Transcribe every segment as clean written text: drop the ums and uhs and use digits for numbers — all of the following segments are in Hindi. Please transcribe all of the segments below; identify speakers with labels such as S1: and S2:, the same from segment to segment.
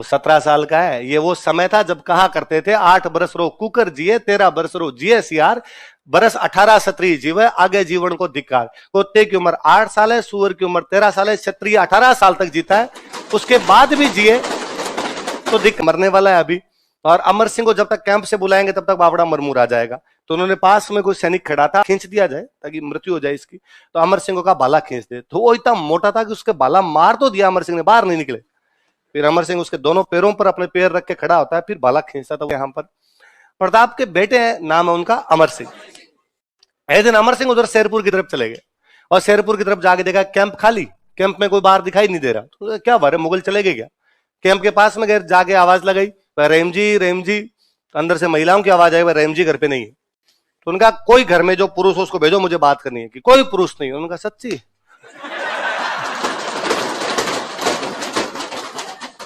S1: 17 साल का है। ये वो समय था जब कहा करते थे 8 बरस रो कुकर जिए, 13 बरस रो जिए सियार, बरस 18 क्षत्रिय जीवे, आगे जीवन को धिक्कार। कुत्ते की उम्र 8 साल है, सुअर की उम्र 13 साल है, क्षत्रिय 18 साल तक जीता है, उसके बाद भी जिए तो दिक मरने वाला है अभी। और अमर सिंह को जब तक कैंप से बुलाएंगे तब तक बावड़ा मरमूर आ जाएगा। तो उन्होंने पास में कोई सैनिक खड़ा था, खींच दिया जाए ताकि मृत्यु हो जाए इसकी। तो अमर सिंह को कहा बाला खींच दे, तो वो इतना मोटा था कि उसके बाला मार तो दिया अमर सिंह ने, बाहर नहीं निकले। फिर अमर सिंह उसके दोनों पैरों पर अपने पैर रख के खड़ा होता है, फिर बाला खींचता था। यहां पर प्रताप के बेटे हैं, नाम है उनका अमर सिंह। एक दिन अमर सिंह उधर शेरपुर की तरफ चले गए और शेरपुर की तरफ जाके देखा कैंप खाली, कैंप में कोई बाहर दिखाई नहीं दे रहा। तो क्या बारे मुगल चले गए क्या? कैंप के पास में गए, जाके आवाज लगाई, रहीम जी रहीम जी। अंदर से महिलाओं की आवाज आई, रहीम जी घर पे नहीं है। तो उनका कोई घर में जो पुरुष हो उसको भेजो, मुझे बात करनी है। कि कोई पुरुष नहीं है। उनका सच्ची?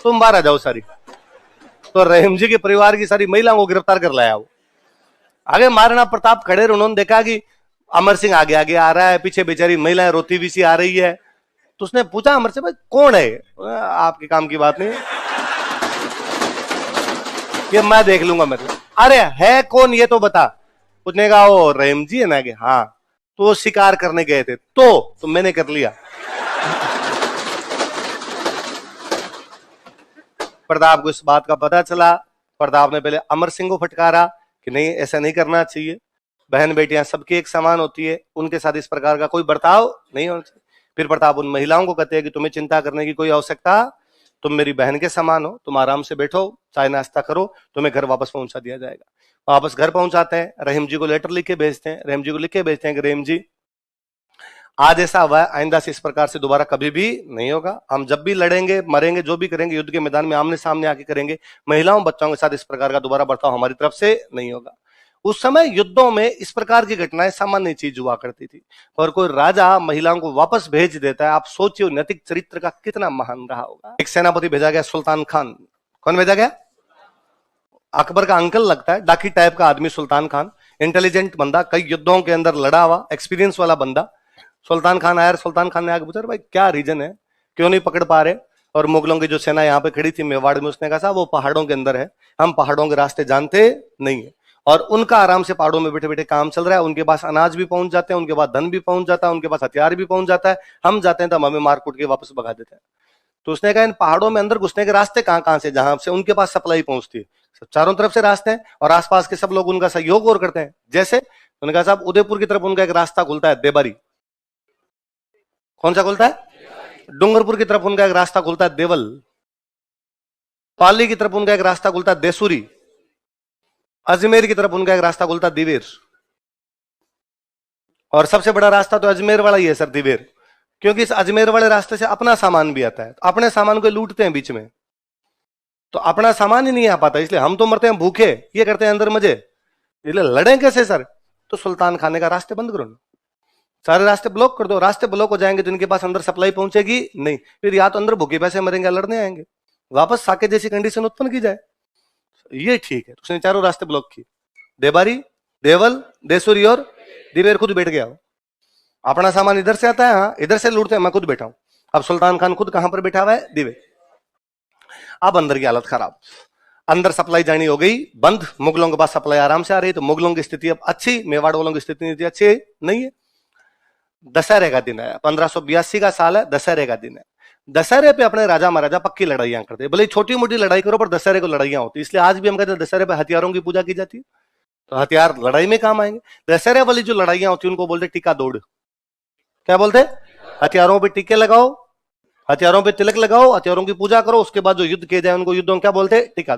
S1: तुम बाहर आ जाओ सारी। तो रहीम जी के परिवार की सारी महिलाओं को गिरफ्तार कर लाया वो। आगे महाराणा प्रताप खड़े, उन्होंने देखा कि अमर सिंह आगे आगे आ रहा है, पीछे बेचारी महिलाएं रोती हुई सी आ रही है। तो उसने पूछा अमर से, भाई कौन है? आपके काम की बात नहीं, ये मैं देख लूंगा। मेरे अरे है कौन ये तो बता। उसने कहा वो रहीम जी है ना? हाँ। तो शिकार करने गए थे तो मैंने कर लिया। प्रताप को इस बात का पता चला। प्रताप ने पहले अमर सिंह को फटकारा कि नहीं, ऐसा नहीं करना चाहिए, बहन बेटियां सबकी एक समान होती है, उनके साथ इस प्रकार का कोई बर्ताव नहीं होना चाहिए। फिर प्रताप उन महिलाओं को कहते हैं कि तुम्हें चिंता करने की कोई आवश्यकता, तुम मेरी बहन के समान हो, तुम आराम से बैठो, चाय नाश्ता करो, तुम्हें घर वापस पहुंचा दिया जाएगा। वापस घर पहुंचाते हैं, रहीम जी को लेटर लिख के भेजते हैं। रहीम जी को लिख के भेजते हैं कि रहीम जी आज ऐसा हुआ है, आइंदा से इस प्रकार से दोबारा कभी भी नहीं होगा। हम जब भी लड़ेंगे, मरेंगे, जो भी करेंगे युद्ध के मैदान में आमने सामने आके करेंगे। महिलाओं बच्चों के साथ इस प्रकार का दोबारा बर्ताव हमारी तरफ से नहीं होगा। उस समय युद्धों में इस प्रकार की घटनाएं सामान्य चीज हुआ करती थी। और कोई राजा महिलाओं को वापस भेज देता है, आप सोचिए नैतिक चरित्र का कितना महान रहा होगा। एक सेनापति भेजा गया, सुल्तान खान। कौन भेजा गया? अकबर का अंकल लगता है, डाकी टाइप का आदमी सुल्तान खान। इंटेलिजेंट बंदा, कई युद्धों के अंदर लड़ा हुआ, एक्सपीरियंस वाला बंदा। सुल्तान खान आया, सुल्तान खान ने आगे पूछा, भाई क्या रीजन है, क्यों नहीं पकड़ पा रहे? और मुगलों की जो सेना यहाँ पे खड़ी थी मेवाड़ में, उसने कहा साहब वो पहाड़ों के अंदर है, हम पहाड़ों के रास्ते जानते नहीं है, और उनका आराम से पहाड़ों में बैठे बैठे काम चल रहा है। उनके पास अनाज भी पहुंच जाते हैं, उनके पास धन भी पहुंच जाता है, उनके पास हथियार भी पहुंच जाता है। हम जाते हैं तो हमें मार कूट के वापस भगा देते हैं। तो उसने कहा इन पहाड़ों में अंदर घुसने के रास्ते कहां कहां से, जहां से उनके पास सप्लाई पहुंचती है, चारों तरफ से रास्ते हैं, और आसपास के सब लोग उनका सहयोग और करते हैं। जैसे उन्होंने कहा साहब उदयपुर की तरफ उनका एक रास्ता खुलता है, देबारी। कौन सा खुलता है? डूंगरपुर की तरफ उनका एक रास्ता खुलता है, देवल। पाली की तरफ उनका एक रास्ता खुलता है, देसुरी। अजमेर की तरफ उनका एक रास्ता खुलता है, दिवेर। और सबसे बड़ा रास्ता तो अजमेर वाला ही है सर, दिवेर, क्योंकि इस अजमेर वाले रास्ते से अपना सामान भी आता है। अपने सामान को लूटते हैं बीच में, तो अपना सामान ही नहीं आ पाता, इसलिए हम तो मरते हैं भूखे, ये करते हैं अंदर मजे, इसलिए लड़े कैसे सर? तो सुल्तान खाने का रास्ते बंद करो, सारे रास्ते ब्लॉक कर दो। रास्ते ब्लॉक हो जाएंगे तो इनके पास अंदर सप्लाई पहुंचेगी नहीं, फिर या तो अंदर भूखे पैसे मरेंगे, लड़ने आएंगे, वापस साके जैसी कंडीशन उत्पन्न की जाए। ये ठीक है। उसने चारों रास्ते ब्लॉक किए, देबारी, देवल, देसुरी और दिवेर। खुद बैठ गया, अपना सामान इधर से आता है, हाँ इधर से लूटते हैं, मैं खुद बैठा हूं। अब सुल्तान खान खुद कहां पर बैठा हुआ है? दिवेर। अब अंदर की हालत खराब, अंदर सप्लाई जानी हो गई बंद, मुगलों के पास सप्लाई आराम से आ रही, तो मुगलों की स्थिति अब अच्छी, मेवाड़ वालों की स्थिति अच्छी नहीं है। दशहरे का दिन है, 1582 का साल है, दशहरे का दिन है। दशहरे पे अपने राजा महाराजा पक्की लड़ाइयां करते, भले छोटी मोटी लड़ाई करो पर दशहरे को लड़ाइयां होती, इसलिए आज भी हम कहते हैं दशहरे पे हथियारों की पूजा की जाती है, तो हथियार लड़ाई में काम आएंगे। दशहरे वाली जो लड़ाइयां होती है उनको बोलते टिका दौड़। क्या बोलते? हथियारों पे टिके लगाओ, हथियारों पे तिलक लगाओ, हथियारों की पूजा करो, उसके बाद जो युद्ध किए जाए उनको युद्धों क्या बोलते? टिका।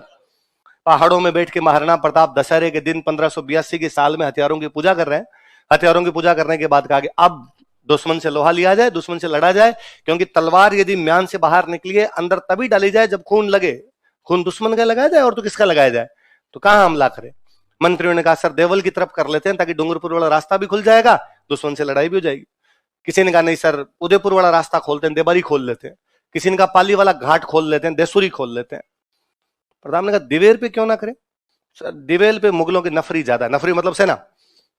S1: पहाड़ों में बैठ के महाराणा प्रताप दशहरे के दिन 1582 के साल में हथियारों की पूजा कर रहे हैं। हथियारों की पूजा करने के बाद कहा कि अब दुश्मन से लोहा लिया जाए, दुश्मन से लड़ा जाए, क्योंकि तलवार यदि म्यान से बाहर निकली है अंदर तभी डाली जाए जब खून लगे। खून दुश्मन का लगाया जाए और तो किसका लगाया जाए? तो कहां हमला करे? मंत्रियों ने कहा सर देवल की तरफ कर लेते हैं, ताकि डूंगरपुर वाला रास्ता भी खुल जाएगा, दुश्मन से लड़ाई भी हो जाएगी। किसी ने कहा नहीं सर उदयपुर वाला रास्ता खोलते हैं, देबारी खोल लेते हैं। किसी ने कहा पाली वाला घाट खोल लेते हैं, देसुरी खोल लेते हैं। प्रधान ने कहा दिवेर पे क्यों ना करें? सर दिवेल पे मुगलों की नफरी ज्यादा, नफरी मतलब सेना,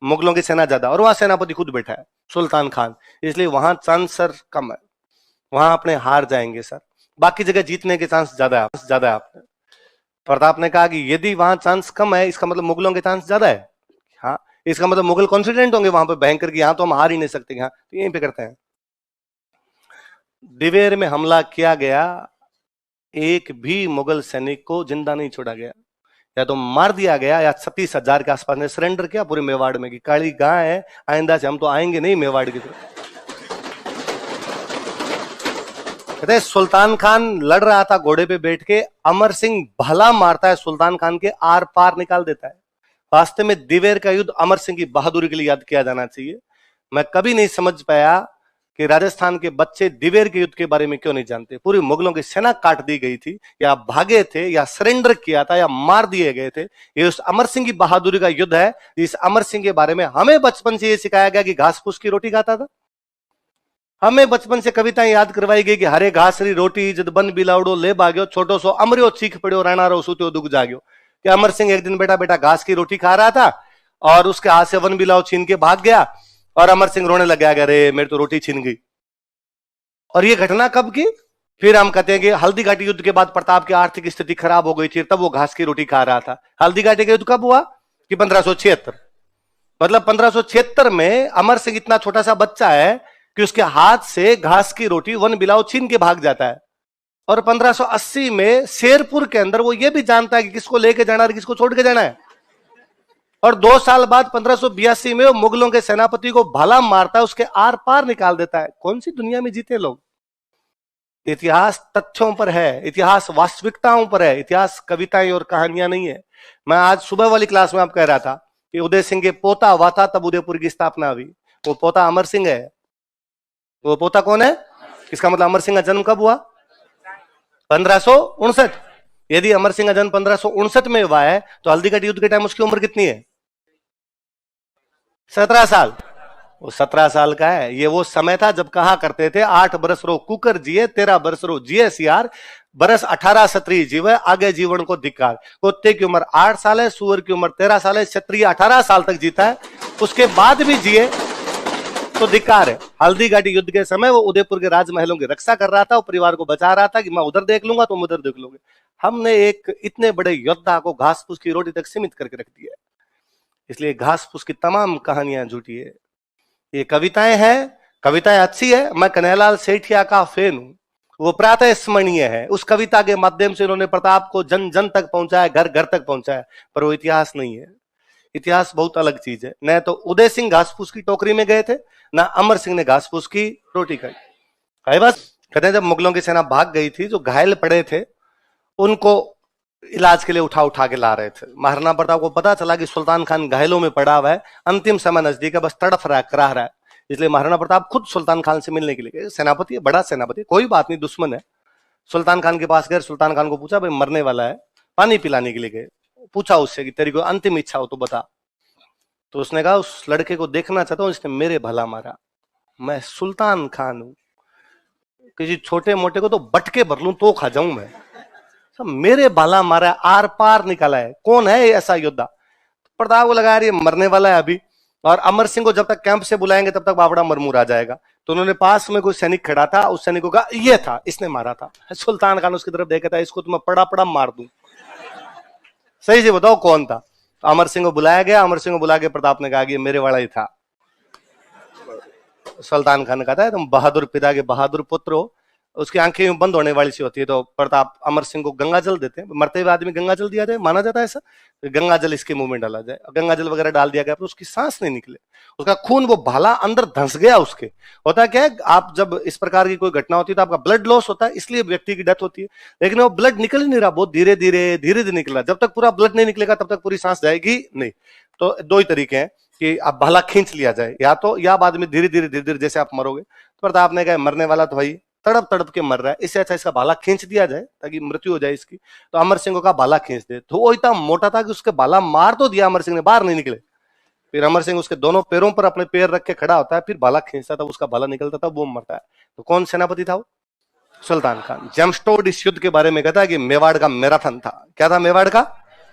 S1: मुगलों की सेना ज्यादा, और वहां सेनापति खुद बैठा है सुल्तान खान, इसलिए वहां चांस सर कम है, वहां अपने हार जाएंगे सर। बाकी जगह जीतने के चांस ज्यादा है आपने। प्रताप ने कहा कि यदि वहां चांस कम है, इसका मतलब मुगलों के चांस ज्यादा है। हाँ, इसका मतलब मुगल कॉन्फिडेंट होंगे वहां पे भयंकर की, यहाँ तो हम हार ही नहीं सकते, यहाँ तो यहीं पे करते हैं। दिवेर में हमला किया गया, एक भी मुगल सैनिक को जिंदा नहीं छोड़ा गया, या तो मार दिया गया या 36,000 के आसपास ने सरेंडर किया पूरे मेवाड़ में कि काली गां है, आइंदा से हम तो आएंगे नहीं मेवाड़ की तरफ। कहते सुल्तान खान लड़ रहा था घोड़े पे बैठ के, अमर सिंह भला मारता है, सुल्तान खान के आर पार निकाल देता है। वास्तव में दिवेर का युद्ध अमर सिंह की बहादुरी के लिए याद किया जाना चाहिए। मैं कभी नहीं समझ पाया कि राजस्थान के बच्चे दिवेर के युद्ध के बारे में क्यों नहीं जानते। पूरी मुगलों की सेना काट दी गई थी, या भागे थे, या सरेंडर किया था, या मार दिए गए थे। ये उस अमर सिंह की बहादुरी का युद्ध है। इस अमर सिंह के बारे में हमें बचपन से ये सिखाया गया कि घास फूस की रोटी खाता था। हमें बचपन से कविताएं याद करवाई गई कि हरे घासरी रोटी जद बन बिलावड़ो ले भाग्यो, छोटो सो अमरियो चीख पड़ो, राणा रो सुत्यो दुख जाग्यो। कि अमर सिंह एक दिन बेटा बेटा घास की रोटी खा रहा था और उसके हाथ से वन बिलाव छीन के भाग गया, और अमर सिंह रोने लग गया, अरे मेरी तो रोटी छीन गई। और ये घटना कब की? फिर हम कहते हैं कि हल्दी घाटी युद्ध के बाद प्रताप की आर्थिक स्थिति खराब हो गई थी, तब वो घास की रोटी खा रहा था। हल्दी घाटी का युद्ध कब हुआ? कि 1576। मतलब 1576 में अमर सिंह इतना छोटा सा बच्चा है कि उसके हाथ से घास की रोटी वन बिलाव छीन के भाग जाता है। और 1580 में शेरपुर के अंदर वो ये भी जानता है कि किसको लेके जाना है और किसको छोड़ के जाना है। और 2 साल बाद 1582 में वो मुगलों के सेनापति को भला मारता है, उसके आर पार निकाल देता है। कौन सी दुनिया में जीते लोग? इतिहास तथ्यों पर है, इतिहास वास्तविकताओं पर है, इतिहास कविताएं और कहानियां नहीं है। मैं आज सुबह वाली क्लास में आप कह रहा था कि उदय सिंह के पोता हुआ था तब उदयपुर की स्थापना हुई। वो पोता अमर सिंह है। वो पोता कौन है? इसका मतलब अमर सिंह का जन्म कब हुआ? 1559। यदि अमर सिंह का जन्म 1559 में हुआ है तो हल्दी घाटी युद्ध के टाइम उसकी उम्र कितनी है? 17 साल। वो 17 साल का है। ये वो समय था जब कहा करते थे 8 बरस रो कुकर जिए, 13 बरस रो जिए सियार, बरस 18 क्षत्रिय जीवे, आगे जीवन को धिक्कार। कुत्ते की उम्र 8 साल है, सुअर की उम्र 13 साल है, क्षत्रिय 18 साल तक जीता है, उसके बाद भी जिए तो धिक्कार है। हल्दी घाटी युद्ध के समय वो उदयपुर के राजमहलों की रक्षा कर रहा था, वो परिवार को बचा रहा था कि मैं उधर देख लूंगा तुम उधर देख लोगे। हमने एक इतने बड़े योद्धा को घास फूस की रोटी तक सीमित करके रख दिया है। इसलिए घास फूस की तमाम कहानियां झूठी है। ये कविताएं हैं, कविताएं अच्छी है, मैं कन्हैयालाल सेठिया का फैन हूं, वो प्रातः स्मरणीय है। उस कविता के माध्यम से उन्होंने प्रताप को जन जन तक पहुंचाया, घर घर तक पहुंचाया, पर वो इतिहास नहीं है। इतिहास बहुत अलग चीज है। न तो उदय सिंह घास फूस की टोकरी में गए थे, ना अमर सिंह ने घास फूस की रोटी खाई। बस कहते हैं जब मुगलों की सेना भाग गई थी, जो घायल पड़े थे उनको इलाज के लिए उठा उठा के ला रहे थे। महाराणा प्रताप को पता चला कि सुल्तान खान घायलों में पड़ा हुआ है, अंतिम समय नजदीक है, बस तड़फ रहा है, कराह रहा है। इसलिए महाराणा प्रताप खुद सुल्तान खान से मिलने के लिए गए। सेनापति है, बड़ा सेनापति, कोई बात नहीं, दुश्मन है। सुल्तान खान के पास गए, सुल्तान खान को पूछा भाई मरने वाला है, पानी पिलाने के लिए गए। पूछा उससे कि तेरी कोई अंतिम इच्छा हो तो बता। तो उसने कहा उस लड़के को देखना चाहता हूं, इसने मेरे भला मारा, मैं सुल्तान खान हूं, किसी छोटे मोटे को तो बटके भर लूं तो खा जाऊं मैं, सब मेरे भला मारा, आर पार निकाला है। कौन है ऐसा योद्धा? प्रताप को लगा ये मरने वाला है अभी, और अमर सिंह को जब तक कैंप से बुलाएंगे तब तक बावड़ा मरमूर आ जाएगा। तो उन्होंने पास में कोई सैनिक खड़ा था, उस सैनिक को कहा ये था, इसने मारा था। सुल्तान खान उसकी तरफ देखा था, इसको तो मैं पड़ा पड़ा मार दूं, सही से बताओ कौन था? अमर सिंह को बुलाया गया। अमर सिंह को बुला के प्रताप ने कहा कि मेरे वाला ही था। सुल्तान खान ने कहा था तुम बहादुर पिता के बहादुर पुत्र हो। उसकी आंखें बंद होने वाली सी होती है, तो प्रताप अमर सिंह को गंगा जल देते हैं। मरते हुए आदमी गंगा जल दिया जाए, माना जाता है ऐसा, तो गंगा जल इसके मुंह में डाला जाए। गंगा जल वगैरह डाल दिया गया, पर उसकी सांस नहीं निकले, उसका खून वो भाला अंदर धंस गया उसके। होता क्या है, आप जब इस प्रकार की कोई घटना होती है तो आपका ब्लड लॉस होता है, इसलिए व्यक्ति की डेथ होती है। लेकिन वो ब्लड निकल ही नहीं रहा, बहुत धीरे धीरे धीरे धीरे निकला। जब तक पूरा ब्लड नहीं निकलेगा तब तक पूरी सांस जाएगी नहीं। तो 2 ही तरीके हैं कि आप भाला खींच लिया जाए, या तो या बाद में धीरे धीरे धीरे धीरे जैसे आप मरोगे। तो प्रताप ने कहा मरने वाला तो भाई तड़प तड़प के मर रहा है, इससे अच्छा इसका भाला खींच दिया जाए ताकि मृत्यु हो जाए इसकी। तो अमर सिंह का भाला खींच दे। तो वो इतना मोटा था कि उसके भाला मार तो दिया अमर सिंह ने, बाहर नहीं निकले। फिर अमर सिंह उसके दोनों पैरों पर अपने पैर रख के खड़ा होता है, फिर भाला खींचता था, उसका भाला निकलता था, वो मरता है। तो कौन सेनापति था वो? सुल्तान खान। जेम्सटोड इस युद्ध के बारे में कहता है कि मेवाड़ का मैराथन था। क्या था मेवाड़ का?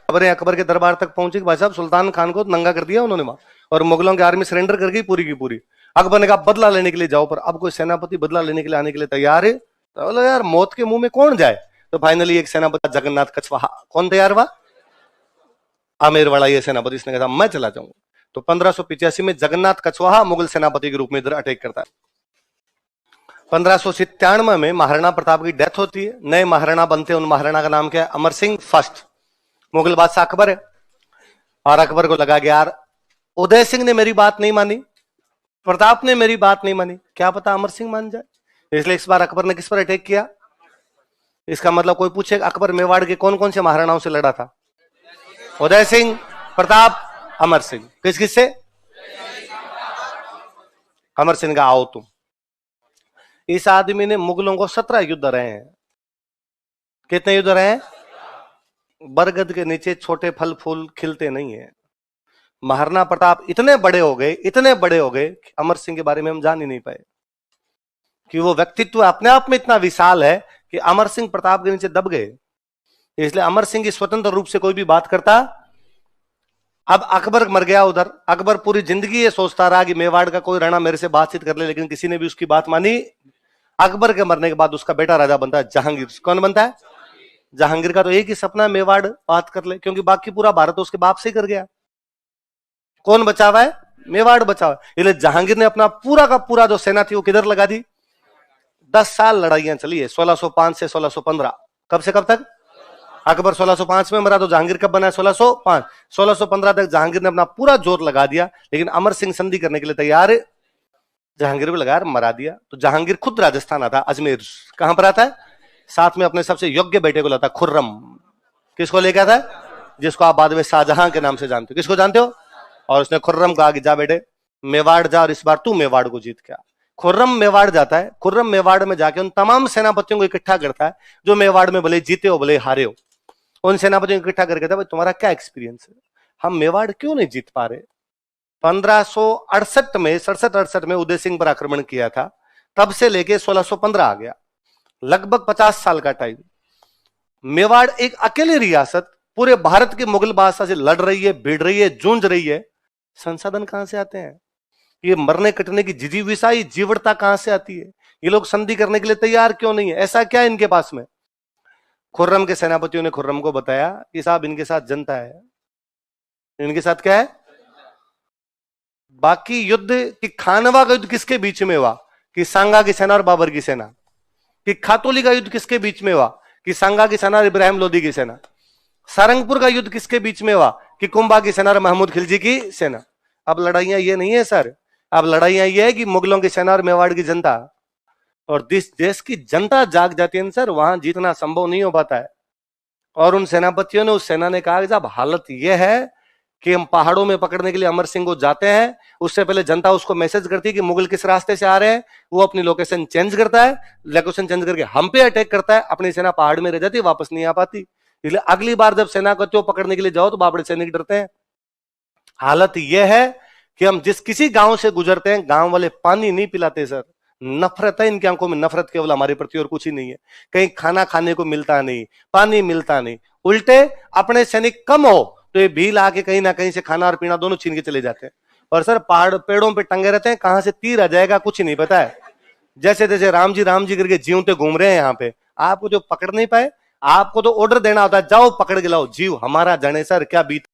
S1: खबरें अकबर के दरबार तक पहुंची कि भाई साहब सुल्तान खान को नंगा कर दिया उन्होंने वहां, और मुगलों की आर्मी सरेंडर कर गई पूरी की पूरी। अकबर ने कहा बदला लेने के लिए जाओ, पर अब कोई सेनापति बदला लेने के लिए आने के लिए तैयार है तो बोलो यार मौत के मुंह में कौन जाए। तो फाइनली एक सेनापति जगन्नाथ कछवाहा, कौन तैयार हुआ? आमेर वाला ये सेनापति, इसने कहा मैं चला जाऊंगा। तो 1585 में जगन्नाथ कछवाहा मुगल सेनापति के रूप में इधर अटैक करता है। 1597 में महाराणा प्रताप की डेथ होती है, नए महाराणा बनते हैं। उन महाराणा का नाम क्या है? अमर सिंह फर्स्ट। मुगल बादशाह अकबर है, और अकबर को लगा कि यार उदय सिंह ने मेरी बात नहीं मानी, प्रताप ने मेरी बात नहीं मानी, क्या पता अमर सिंह मान जाए। इसलिए इस बार अकबर ने किस पर अटैक किया? इसका मतलब कोई पूछे अकबर मेवाड़ के कौन कौन से महाराणाओं से लड़ा था? उदय सिंह, प्रताप, अमर सिंह। किस किस से? अमर सिंह का आओ तुम। इस आदमी ने मुगलों को 17 युद्ध रहे हैं। कितने युद्ध रहे हैं? बरगद के नीचे छोटे फल फूल खिलते नहीं है। महाराणा प्रताप इतने बड़े हो गए, इतने बड़े हो गए कि अमर सिंह के बारे में हम जान ही नहीं पाए, कि वो व्यक्तित्व अपने आप में इतना विशाल है कि अमर सिंह प्रताप के नीचे दब गए। इसलिए अमर सिंह की स्वतंत्र रूप से कोई भी बात करता। अब अकबर मर गया उधर, अकबर पूरी जिंदगी ये सोचता रहा कि मेवाड़ का कोई राणा मेरे से बातचीत कर ले, लेकिन किसी ने भी उसकी बात मानी। अकबर के मरने के बाद उसका बेटा राजा बनता है जहांगीर। कौन बनता है? जहांगीर का तो एक ही सपना, मेवाड़ बात कर ले, क्योंकि बाकी पूरा भारत उसके बाप से ही कर गया। कौन बचा हुआ है? मेवाड़ बचा हुआ है। इसलिए जहांगीर ने अपना पूरा का पूरा जो सेना थी वो किधर लगा दी। 10 साल लड़ाइयां चली है, 1605 से 1615। कब से कब तक? अकबर 1605 में मरा, तो जहांगीर कब बना है? 1605। 1615 तक जहांगीर ने अपना पूरा जोर लगा दिया, लेकिन अमर सिंह संधि करने के लिए तैयार है। जहांगीर भी लगा, मरा दिया। तो जहांगीर खुद राजस्थान आता, अजमेर। कहां पर आता है? साथ में अपने सबसे योग्य बेटे को लाता, खुर्रम। किसको लेके आता है? जिसको आप बाद में शाहजहां के नाम से जानते हो। किसको जानते हो? और उसने खुर्रम कहा कि जा बेटे मेवाड़ जा, और इस बार तू मेवाड़ को जीत के आ। खुर्रम मेवाड़ जाता है। खुर्रम मेवाड़ में जाके उन तमाम सेनापतियों को इकट्ठा करता है जो मेवाड़ में भले जीते हो भले हारे हो। उन सेनापतियों को इकट्ठा करके था, भाई तुम्हारा क्या एक्सपीरियंस है, हम मेवाड़ क्यों नहीं जीत पा रहे? 1568 में 67-68 में उदय सिंह पर आक्रमण किया था, तब से लेके 1615 आ गया, लगभग 50 साल का टाइम। मेवाड़ एक अकेली रियासत पूरे भारत के मुगल बादशाह से लड़ रही है, भिड़ रही है, जूझ रही है। संसाधन कहां से आते हैं? ये मरने कटने की जिजीविसाई जीवड़ता कहां से आती है? ये लोग संधि करने के लिए तैयार क्यों नहीं है? ऐसा क्या है इनके पास में? खुर्रम के सेनापतियों ने खुर्रम को बताया कि साहब इनके साथ जनता है। इनके साथ क्या है? बाकी युद्ध कि खानवा का युद्ध किसके बीच में हुआ? कि सांगा की सेना और बाबर की सेना। कि खातोली का युद्ध किसके बीच में हुआ? कि सांगा की सेना और इब्राहिम लोदी की सेना। सारंगपुर का युद्ध किसके बीच में हुआ? कि कुंभा की सेना और महमूद खिलजी की सेना। अब लड़ाइयां ये नहीं है सर, अब लड़ाइयां ये है कि मुगलों की सेना और मेवाड़ की जनता। और जिस देश की जनता जाग जाती है सर, वहां जीतना संभव नहीं हो पाता है। और उन सेनापतियों ने, उस सेना ने कहा कि साहब हालत यह है कि हम पहाड़ों में पकड़ने के लिए अमर सिंह को जाते हैं, उससे पहले जनता उसको मैसेज करती है कि मुगल किस रास्ते से आ रहे हैं, वो अपनी लोकेशन चेंज करता है, लोकेशन चेंज करके हम पे अटैक करता है, अपनी सेना पहाड़ में रह जाती है, वापस नहीं आ पाती। इसलिए अगली बार जब सेना को पकड़ने के लिए जाओ तो बाबड़े सैनिक डरते हैं। हालत यह है कि हम जिस किसी गांव से गुजरते हैं, गांव वाले पानी नहीं पिलाते सर। नफरत है इनकी आंखों में, नफरत केवल हमारे प्रति और कुछ ही नहीं है। कहीं खाना खाने को मिलता नहीं, पानी मिलता नहीं, उल्टे अपने सैनिक कम हो तो ये भील आके कहीं ना कहीं से खाना और पीना दोनों छीन के चले जाते हैं। और सर पहाड़ पेड़ों पे टंगे रहते हैं, कहां से तीर आ जाएगा कुछ नहीं पता है। जैसे जैसे राम जी करके जीवते घूम रहे हैं यहाँ पे, आपको जो पकड़ नहीं पाए, आपको तो ऑर्डर देना होता है, जाओ पकड़ के लाओ। जीव हमारा जाने सर क्या बीत